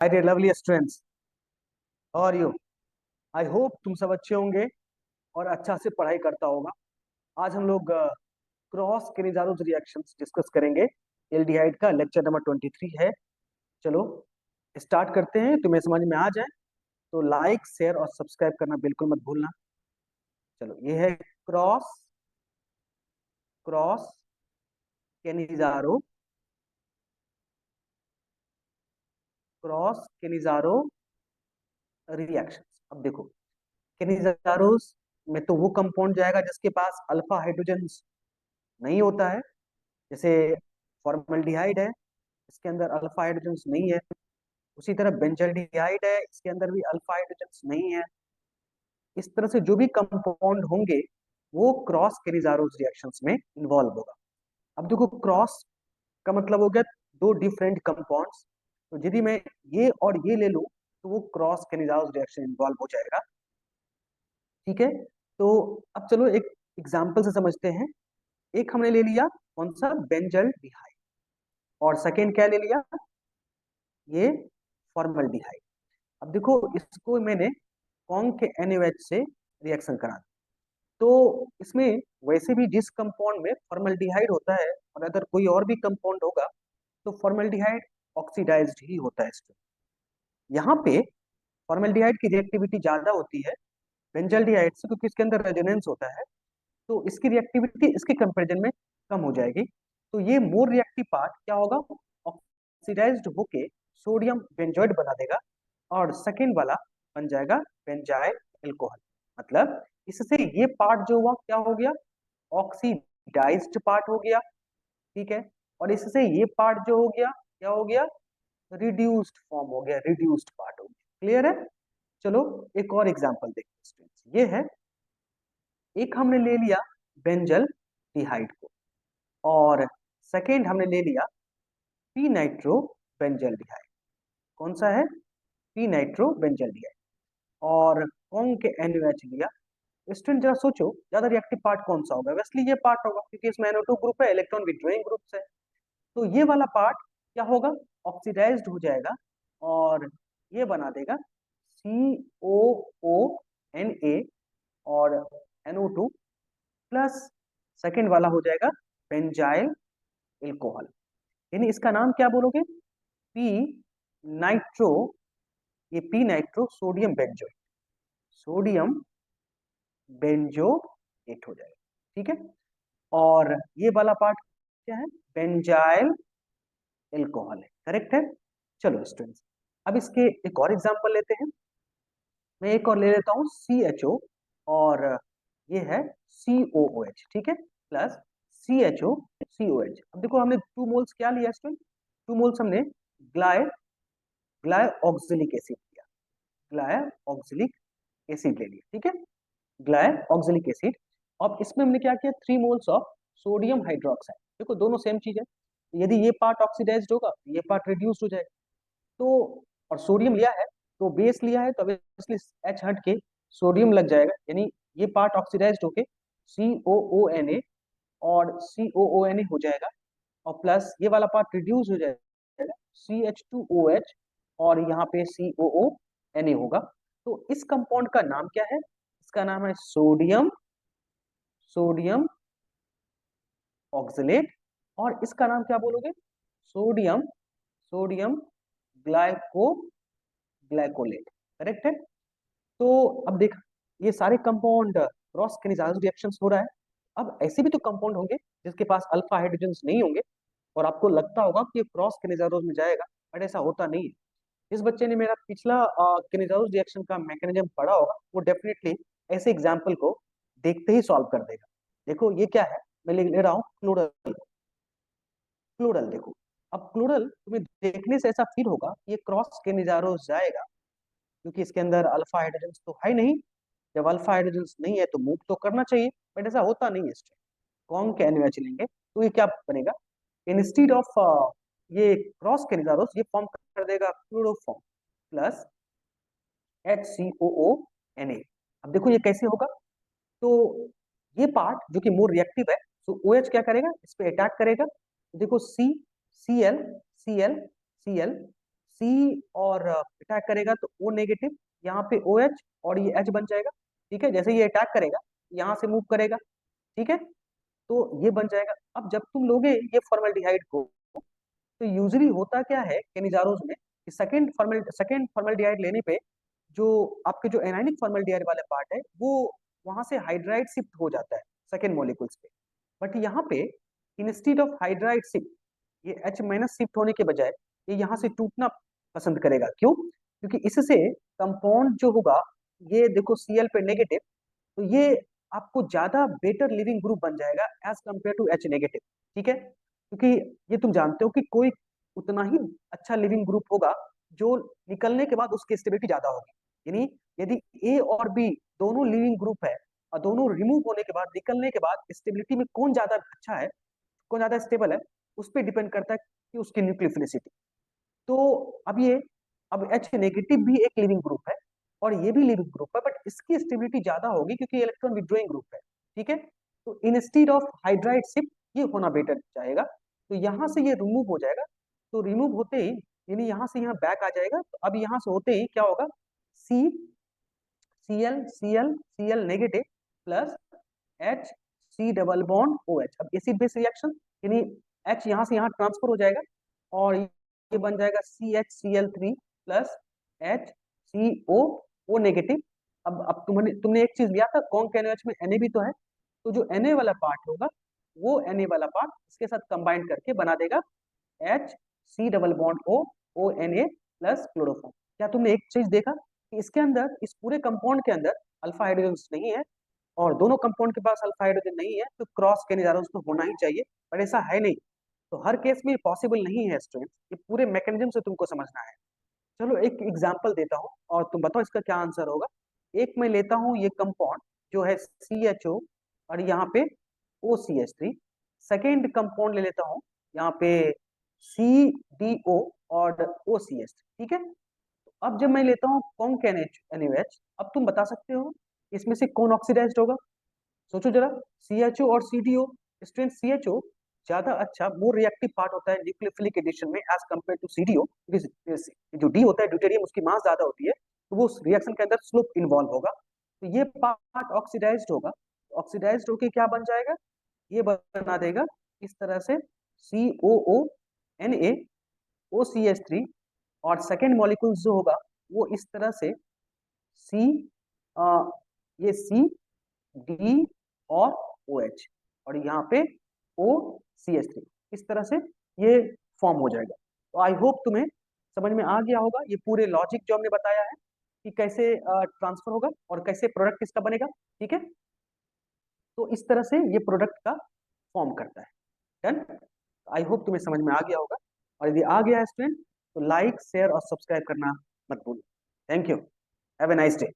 Hi dear lovely students, और you. I hope तुम सब अच्छे होंगे और अच्छा से पढ़ाई करता होगा। आज हम लोग क्रॉस केनिजारोज रिएक्शंस डिस्कस करेंगे। एल्डिहाइड का लेक्चर नंबर 23 है। चलो स्टार्ट करते हैं। तुम्हें समझ में आ जाए तो लाइक शेयर और सब्सक्राइब करना बिल्कुल मत भूलना। चलो, ये है cross cross Cannizzaro cross Cannizzaro reactions. अब देखो, केनिजारोस में तो वो कंपाउंड जाएगा जिसके पास अल्फा हाइड्रोजन नहीं होता है। जैसे फॉर्मल्डिहाइड है, इसके अंदर अल्फा हाइड्रोजन नहीं है। उसी तरह बेंजल्डिहाइड है, इसके अंदर भी अल्फा हाइड्रोजन नहीं है। इस तरह से जो भी कंपाउंड होंगे वो क्रॉस केनिजारोस रिएक्शंस में इन्वॉल्व होगा। अब देखो, क्रॉस का मतलब हो गया दो डिफरेंट कंपाउंड्स। तो यदि मैं ये और ये ले लूं तो वो क्रॉस केनिजारोस रिएक्शन इन्वॉल्व हो जाएगा। ठीक है, तो अब चलो एक एग्जांपल से समझते हैं। एक हमने ले लिया कौन सा, बेंजल्डिहाइड, और सेकेंड क्या ले लिया, ये फॉर्मल्डिहाइड। अब देखो, इसको मैंने कौन के NaOH से रिएक्शन करा दी। तो इसमें वैसे भी जिस कंपाउंड में फॉर्मल्डिहाइड होता है और अगर कोई और भी कंपाउंड होगा तो फॉर्मल्डिहाइड ऑक्सीडाइज्ड ही होता है इसमें। यहाँ पे फॉर्मल्डिहाइड की रिएक्टिविटी ज्यादा होती है बेंजल्डिहाइड से, क्योंकि इसके अंदर रेजोनेंस होता है। तो इसकी रिएक्टिविटी इसके कंपेरिजन में कम हो जाएगी। तो ये मोर रिएक्टिव पार्ट क्या होगा, ऑक्सीडाइज्ड होके सोडियम बेंजोइड बना देगा, और सेकेंड वाला बन जाएगा बेंजाइल एल्कोहल। मतलब इससे ये पार्ट जो हुआ क्या हो गया, ऑक्सीडाइज्ड पार्ट हो गया। ठीक है, और इससे ये पार्ट जो हो गया क्या हो गया, रिड्यूस्ड फॉर्म हो गया, रिड्यूस्ड पार्ट हो गया। क्लियर है? चलो एक और एग्जांपल देखते हैं। ये है, एक हमने ले लिया बेंजल डिहाइड को, और सेकेंड हमने ले लिया पी नाइट्रो बेंजल डिहाइड। कौन सा है, पी नाइट्रो बेंजल डिहाइड। और कौन के NaOH लिया। स्टूडेंट जरा सोचो, ज्यादा रिएक्टिव पार्ट कौन सा होगा, वैसे ये पार्ट होगा क्योंकि इसमें NO2 ग्रुप है, इलेक्ट्रॉन विड्रॉइंग ग्रुप है। तो ये वाला पार्ट क्या होगा, ऑक्सीडाइज्ड हो जाएगा और ये बना देगा COONA और NO2 प्लस सेकेंड वाला हो जाएगा बेंजाइल एल्कोहल। यानी इसका नाम क्या बोलोगे, पी नाइट्रो, ये P nitro sodium benzoate, sodium benzoate हो जाएगा। ठीक है, और ये वाला पार्ट क्या है, बेंजाइल एल्कोहल है। करेक्ट है? चलो स्टूडेंट्स, अब इसके एक और एग्जांपल लेते हैं। मैं एक और ले लेता हूँ CHO, और ये है COOH। ठीक है, प्लस CHO COH। अब देखो, हमने 2 मोल्स क्या लिया स्टूडेंट, 2 मोल्स हमने ग्लाय ग्लायऑक्सिलिक एसिड लिया, ग्लायऑक्सिलिक एसिड ले लिया। ठीक है, ग्लायऑक्सिलिक एसिड। और इसमें हमने क्या किया, 3 मोल्स ऑफ सोडियम हाइड्रोक्साइड। देखो दोनों सेम चीज है, यदि ये पार्ट ऑक्सीडाइज्ड होगा ये पार्ट रिड्यूस्ड हो जाएगा। तो और सोडियम लिया है तो बेस लिया है, तो ऑब्वियसली H हट के सोडियम लग जाएगा, यानी ये पार्ट ऑक्सीडाइज्ड होके COONA और COONA हो जाएगा, और प्लस ये वाला पार्ट रिड्यूस हो जाएगा CH2OH, और यहाँ पे COONA होगा। तो इस कंपाउंड का नाम क्या है, इसका नाम है सोडियम सोडियम ऑक्सलेट, और इसका नाम क्या बोलोगे, सोडियम सोडियम ग्लाइकोलेट। करेक्ट है? तो अब देख, ये सारे कंपाउंड क्रॉस केनिजाइज रिएक्शंस हो रहा है। अब ऐसे भी तो कंपाउंड होंगे जिसके पास अल्फा हाइड्रोजन नहीं होंगे, और आपको लगता होगा कि ये क्रॉस केनिजाइज में जाएगा, बट ऐसा होता नहीं है। इस बच्चे ने मेरा पिछला केनिजाइज रिएक्शन का मैकेनिज्म पढ़ा होगा, वो डेफिनेटली ऐसे एग्जाम्पल को देखते ही सॉल्व कर देगा। देखो ये क्या है, मैं ले रहा हूँ क्लोरल। क्लोरल देखो, अब क्लोरल तुम्हें देखने से ऐसा फील होगा ये क्रॉस केनिजाइज जाएगा, क्योंकि इसके अंदर अल्फा हाइड्रोजन तो है नहीं। जब अल्फा हाइड्रोजन नहीं है तो मूव तो करना चाहिए, बट ऐसा होता नहीं है। इसमें कौन के NaOH लेंगे तो ये क्या बनेगा, इंस्टीड ऑफ ये क्रॉस केनिजारोस ये फॉर्म कर देगा क्लोरोफॉर्म प्लस HCOONA। अब देखो ये कैसे होगा, तो ये पार्ट जो कि मोर रिएक्टिव है, तो OH क्या करेगा, इस पे अटैक करेगा। देखो C Cl Cl Cl सी और अटैक करेगा तो ओ नेगेटिव, यहाँ पे ओ एच और ये एच बन जाएगा। ठीक है, जैसे ये अटैक करेगा यहाँ से मूव करेगा। ठीक है, तो ये बन जाएगा। अब जब तुम लोगे ये फॉर्मल्डिहाइड को, तो यूजली होता क्या है केनिजारोज में कि सेकेंड फॉर्मल्डिहाइड लेने पे जो आपके जो एनाइनिक फॉर्मल्डिहाइड वाला पार्ट है वो वहां से हाइड्राइड शिफ्ट हो जाता है सेकेंड मॉलिक्यूल्स पे। बट यहाँ पे इंस्टीड ऑफ हाइड्राइड शिफ्ट, ये H माइनस शिफ्ट होने के बजाय ये यहाँ से टूटना पसंद करेगा। क्यों? क्योंकि इससे कंपाउंड जो होगा, ये देखो Cl पे नेगेटिव, तो ये आपको ज्यादा बेटर लिविंग ग्रुप बन जाएगा as compare to H negative. ठीक है, क्योंकि ये तुम जानते हो कि कोई उतना ही अच्छा लिविंग ग्रुप होगा जो निकलने के बाद उसकी स्टेबिलिटी ज्यादा होगी। यानी यदि ए और बी दोनों लिविंग ग्रुप है और दोनों रिमूव होने के बाद निकलने के बाद स्टेबिलिटी में कौन ज्यादा अच्छा है, कौन ज्यादा स्टेबल है, उस पर डिपेंड करता है कि उसकी न्यूक्लियोफिलिसिटी। तो अब एच नेगेटिव भी एक लिविंग ग्रुप है और ये भी लिविंग ग्रुप है, बट इसकी स्टेबिलिटी ज्यादा होगी क्योंकि इलेक्ट्रॉन विड्रॉइंग ग्रुप है। ठीक है, तो इंस्टीड ऑफ हाइड्राइड शिफ्ट ये होना बेटर जाएगा, तो यहाँ से ये रिमूव हो जाएगा। तो रिमूव होते ही यानी यहाँ से यहाँ बैक आ जाएगा, तो अब यहाँ से होते ही क्या होगा, C Cl negative plus H C double bond O H. अब एसिड बेस रिएक्शन, यानी एच यहाँ से यहाँ ट्रांसफर हो जाएगा और ये बन जाएगा CHCl3 प्लस HCO नेगेटिव। अब तुमने एक चीज लिया था कौन NaOH में Na भी तो है, तो जो Na वाला पार्ट होगा वो Na वाला पार्ट इसके साथ कंबाइन करके बना देगा HC double bond O Na plus chloroform. क्या तुमने एक चीज देखा कि इसके अंदर, इस पूरे कंपाउंड के अंदर अल्फा हाइड्रोजन नहीं है, और दोनों कंपाउंड के पास अल्फा हाइड्रोजन नहीं है, तो क्रॉस केनिजारोस तो होना ही चाहिए, पर ऐसा है नहीं। तो हर केस में पॉसिबल नहीं है स्टूडेंट, ये पूरे मैकेनिज्म से तुमको समझना है। चलो एक एग्जांपल देता हूँ और तुम बताओ इसका क्या आंसर होगा। एक मैं लेता हूँ ये कंपाउंड जो है CHO और यहाँ पे OCH3। सेकेंड कंपाउंड ले लेता हूँ यहाँ पे CDO और OCH3। ठीक है, अब जब मैं लेता हूँ कॉन्क NaOH, अब तुम बता सकते हो इसमें से कौन ऑक्सीडाइज्ड होगा। सोचो जरा, CHO और CDO। स्टूडेंट CHO ज्यादा अच्छा मोर रिएक्टिव पार्ट होता है न्यूक्लियोफिलिक एडिशन में एज कंपेयर टू CDO, क्योंकि जो डी होता है ड्यूटेरियम, उसकी मास ज्यादा होती है, तो वो रिएक्शन के अंदर स्लो इन्वॉल्व होगा, तो ये पार्ट ऑक्सीडाइज्ड होगा। ऑक्सीडाइज्ड होके क्या बन जाएगा, ये बना देगा इस तरह से COO Na OCH3, और सेकेंड मॉलिक्यूल जो होगा वो इस तरह से सी ये CD और OH और यहाँ पे OCH3, इस तरह से ये फॉर्म हो जाएगा। तो आई होप तुम्हें समझ में आ गया होगा ये पूरे लॉजिक जो हमने बताया है कि कैसे ट्रांसफर होगा और कैसे प्रोडक्ट किसका बनेगा। ठीक है, तो इस तरह से ये प्रोडक्ट का फॉर्म करता है। डन, आई होप तुम्हें समझ में आ गया होगा, और यदि आ गया है स्टूडेंट तो लाइक शेयर और सब्सक्राइब करना मत भूलो। Thank you, have a nice day.